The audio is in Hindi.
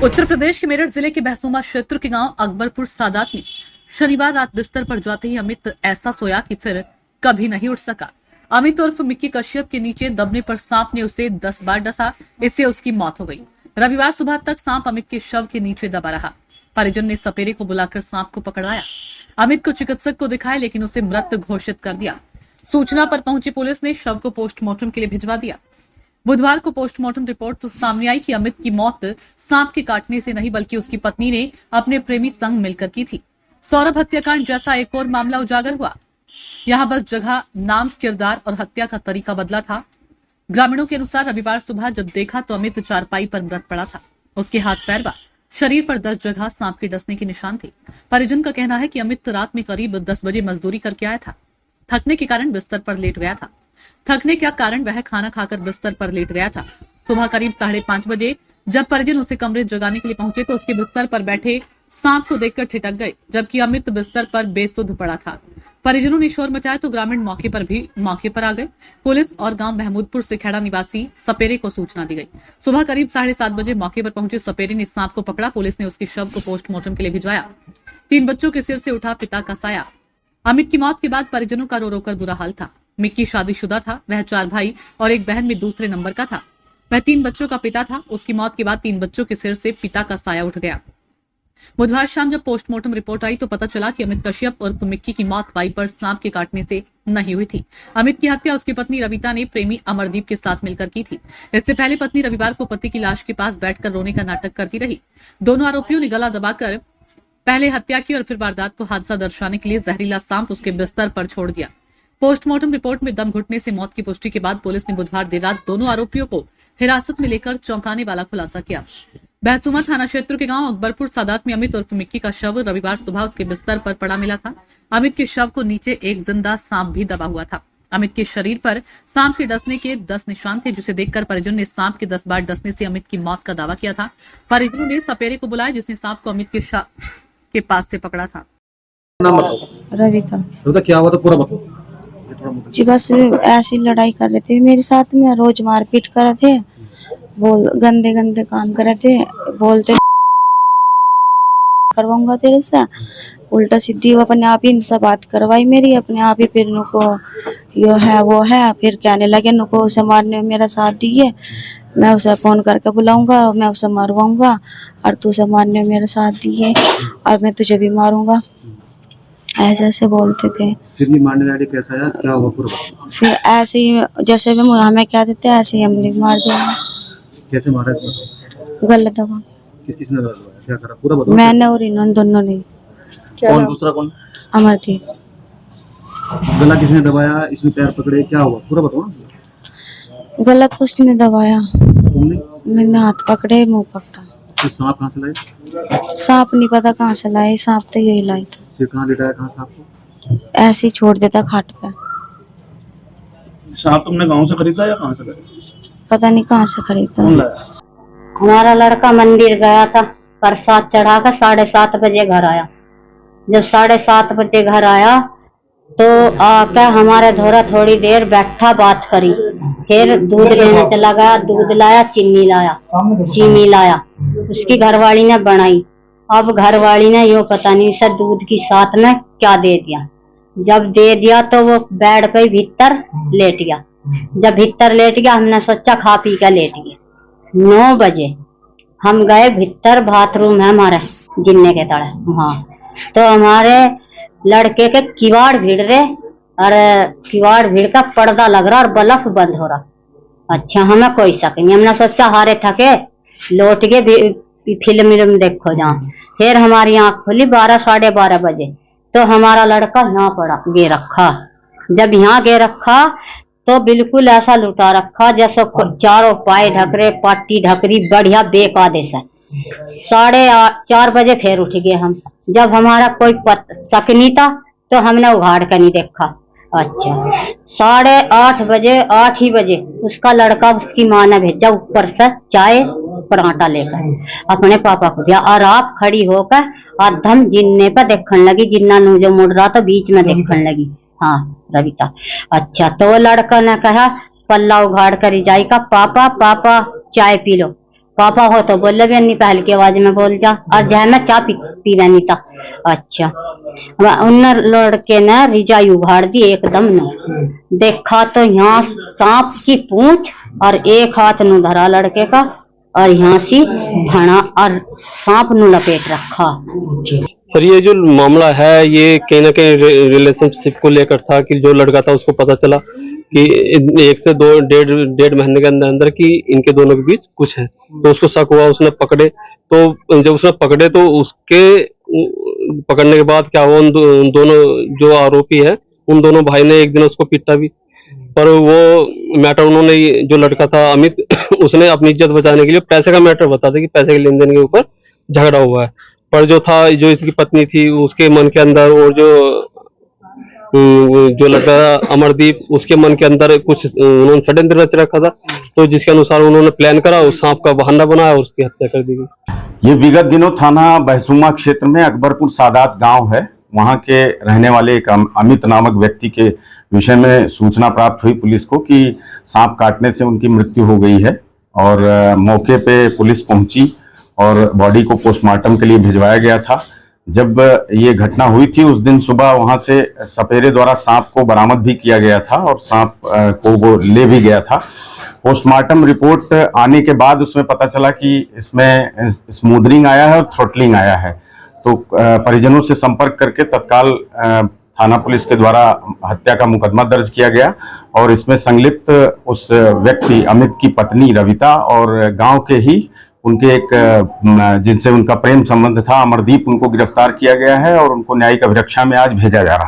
उत्तर प्रदेश के मेरठ जिले के बहसुमा क्षेत्र के गांव अकबरपुर सादात में शनिवार रात बिस्तर पर जाते ही अमित ऐसा सोया कि फिर कभी नहीं उठ सका। अमित उर्फ मिक्की कश्यप के नीचे दबने पर सांप ने उसे 10 बार डसा, इससे उसकी मौत हो गई। रविवार सुबह तक सांप अमित के शव के नीचे दबा रहा। परिजन ने सपेरे को बुलाकर सांप को पकड़वाया। अमित को चिकित्सक को दिखाया लेकिन उसे मृत घोषित कर दिया। सूचना पर पहुंची पुलिस ने शव को पोस्टमार्टम के लिए भिजवा दिया। बुधवार को पोस्टमार्टम रिपोर्ट तो सामने आई कि अमित की मौत सांप के काटने से नहीं बल्कि उसकी पत्नी ने अपने प्रेमी संग मिलकर की थी। सौरभ हत्याकांड जैसा एक और मामला उजागर हुआ। यहाँ बस जगह, नाम, किरदार और हत्या का तरीका बदला था। ग्रामीणों के अनुसार रविवार सुबह जब देखा तो अमित चारपाई पर मृत पड़ा था। उसके हाथ पैर व शरीर पर 10 जगह सांप के डसने के निशान थे। परिजन का कहना है कि अमित रात में करीब 10 बजे मजदूरी करके आया था। थकने के कारण बिस्तर पर लेट गया था। थकने का कारण वह खाना खाकर बिस्तर पर लेट गया था। सुबह करीब 5:30 बजे जब परिजन उसे कमरे जगाने के लिए पहुंचे तो उसके बिस्तर पर बैठे सांप को देखकर ठिठक गए, जबकि अमित बिस्तर पर बेसुध पड़ा था। परिजनों ने शोर मचाया तो ग्रामीण मौके पर आ गए। पुलिस और गांव महमूदपुर से खेड़ा निवासी सपेरे को सूचना दी गई। सुबह करीब 7:30 बजे मौके पर पहुंचे सपेरे ने सांप को पकड़ा। पुलिस ने उसके शव को पोस्टमार्टम के लिए भिजवाया। 3 बच्चों के सिर से उठा पिता का साया। अमित की मौत के बाद परिजनों का रो रोकर बुरा हाल था। मिक्की शादीशुदा था। वह 4 भाई और एक बहन में दूसरे नंबर का था। वह 3 बच्चों का पिता था। उसकी मौत के बाद 3 बच्चों के सिर से पिता का साया उठ गया। बुधवार शाम जब पोस्टमार्टम रिपोर्ट आई तो पता चला कि अमित कश्यप उर्फ मिक्की की मौत वाइपर सांप के काटने से नहीं हुई थी। अमित की हत्या उसकी पत्नी रविता ने प्रेमी अमरदीप के साथ मिलकर की थी। इससे पहले पत्नी रविवार को पति की लाश के पास बैठकर रोने का नाटक करती रही। दोनों आरोपियों ने गला दबाकर पहले हत्या की और फिर वारदात को हादसा दर्शाने के लिए जहरीला सांप उसके बिस्तर पर छोड़ दिया। पोस्टमार्टम रिपोर्ट में दम घुटने से मौत की पुष्टि के बाद पुलिस ने बुधवार देर रात दोनों आरोपियों को हिरासत में लेकर चौंकाने वाला खुलासा किया। बहसुमा थाना क्षेत्र के गांव अकबरपुर सादात में अमित उर्फ मिक्की का शव रविवार सुबह उसके बिस्तर पर पड़ा मिला था। अमित के शव को नीचे एक जिंदा सांप भी दबा हुआ था। अमित के शरीर पर सांप के डसने के 10 निशान थे, जिसे देखकर परिजनों ने सांप के 10 बार डसने से अमित की मौत का दावा किया था। परिजनों ने सपेरे को बुलाया जिसने सांप को अमित के पास से पकड़ा था। रविता। क्या हुआ था पूरा बताओ। जी बस ऐसी लड़ाई कर रहे थे मेरे साथ में, रोज मारपीट कर रहे थे, गंदे गंदे काम कर रहे थे, बोलते करवाऊंगा तेरे से, उल्टा सीधी वो अपने आप ही इनसे बात करवाई मेरी, अपने आप ही फिर नुको यो है वो है, फिर कहने लगे नुको उसे मारने में मेरा साथ दिए, मैं उसे फोन करके बुलाऊंगा, मैं उसे मारवाऊंगा और तू उसे मारने में मेरा साथ दिए और मैं तुझे भी मारूंगा, ऐसे ऐसे बोलते थे। फिर मारने लगे कैसा आया, क्या हुआ पूरा? फिर ऐसे ही जैसे भी हमें क्या देते ऐसे ही हम भी मार देंगे। कैसे मारा? गलत दबा। किसने दबा? क्या करा पूरा बताओ। मैंने और इन्होंने दोनों ने। कौन दूसरा कौन? अमरदीप। गला किसने दबाया? इसने पैर पकड़े, क्या हुआ पूरा बताओ। गलत उसने दबाया। तुमने? मैंने हाथ पकड़े, मुंह पकड़ा। तो सांप कहाँ से लाए? सांप नहीं पता कहाँ से लाए, सांप तो यही लाई था। फिर कहाँ लेटाया, कहाँ सांप को? ऐसे ही छोड़ देता खाट पे। सांप तुमने गांव से खरीदा या कहाँ से लाया? पता नहीं कहाँ से खरीदा। कौन लाया? हमारा लड़का मंदिर गया था, प्रसाद चढ़ाकर 7:30 बजे घर आया। जब 7:30 बजे घर आया तो आकर हमारे धोरा थोड़ी देर बैठा, बात करी, फिर दूध लेने चला गया, दूध लाया, चीनी लाया, उसकी घरवाली ने बनाई। अब घरवाली ने यो पता नहीं उसे दूध की साथ में क्या दे दिया। जब दे दिया तो वो बेड पे भीतर लेट गया। जब भीतर लेट गया हमने सोचा खा पी कर लेट गया। 9 बजे हम गए भीतर, बाथरूम है हमारे जिन्ने के तड़े वहाँ, तो हमारे लड़के के किवाड़ भिड़ रहे और किवाड़ भिड़ का पर्दा लग रहा और बल्ब बंद हो रहा। अच्छा हमें कोई शक नहीं, हमने सोचा हारे थके लौट गए फिल्म देखो जहाँ। फिर हमारी आँख खुली 12 साढ़े 12 बजे, तो हमारा लड़का यहाँ पड़ा गे रखा। जब यहाँ गे रखा तो बिल्कुल ऐसा लुटा रखा जैसे चारों पाए ढकरे, पाटी ढकरी, बढ़िया बेकायदे से। 4:30 बजे फिर उठ गए हम। जब हमारा कोई शक नहीं था तो हमने उघाड़ कर नहीं देखा। अच्छा 8:30 बजे, 8 ही बजे उसका लड़का उसकी माँ ने भेजा ऊपर से चाय पराठा लेकर अपने पापा को दिया, और आप खड़ी होकर अधम जिन्ने पर देखने लगी, जिन्ना नू जो मुड़ रहा तो बीच में देखने लगी। हाँ रविता। अच्छा तो वो लड़का ने कहा पल्ला उघाड़ कर जाई का, पापा पापा चाय पी लो। पापा हो तो बोले भी नहीं, पहल की आवाज में बोल जा, और जहाँ मैं चाय पीवा नहीं था। अच्छा, उन लड़के ने रिजाई उघाड़ दी एकदम ने, देखा तो यहाँ सांप की पूंछ और एक हाथ नु धरा लड़के का, और यहाँ से भना और सांप नु लपेट रखा। सर ये जो मामला है ये कहीं ना कहीं रिलेशनशिप को लेकर था कि जो लड़का था उसको पता चला कि 1 से 2 डेढ़ महीने के अंदर अंदर कि इनके दोनों के बीच कुछ है, तो उसको शक हुआ, उसने पकड़े। तो जब उसने पकड़े तो उसके पकड़ने के बाद क्या हुआ, उन दोनों जो आरोपी है उन दोनों भाई ने एक दिन उसको पीटा भी, पर वो मैटर उन्होंने, जो लड़का था अमित उसने अपनी इज्जत बचाने के लिए पैसे का मैटर बता था कि पैसे के लेन देन के ऊपर झगड़ा हुआ है। पर जो था, जो इसकी पत्नी थी उसके मन के अंदर, और जो लड़का अमरदीप उसके मन के अंदर कुछ उन्होंने षड्यंत्र रच रखा था, तो जिसके अनुसार उन्होंने प्लान करा, उस सांप का बहाना बनाया और उसकी हत्या कर दी गई। ये विगत दिनों थाना बहसुमा क्षेत्र में अकबरपुर सादात गांव है, वहां के रहने वाले एक अमित नामक व्यक्ति के विषय में सूचना प्राप्त हुई पुलिस को कि सांप काटने से उनकी मृत्यु हो गई है, और मौके पे पुलिस पहुंची और बॉडी को पोस्टमार्टम के लिए भिजवाया गया था। जब ये घटना हुई थी उस दिन सुबह वहां से सपेरे द्वारा सांप को बरामद भी किया गया था और सांप को वो ले भी गया था। पोस्टमार्टम रिपोर्ट आने के बाद उसमें पता चला कि इसमें स्मूदरिंग आया है और थ्रोटलिंग आया है, तो परिजनों से संपर्क करके तत्काल थाना पुलिस के द्वारा हत्या का मुकदमा दर्ज किया गया, और इसमें संलिप्त उस व्यक्ति अमित की पत्नी रविता और गांव के ही उनके एक जिनसे उनका प्रेम संबंध था अमरदीप, उनको गिरफ्तार किया गया है और उनको न्यायिक अभिरक्षा में आज भेजा जा रहा है।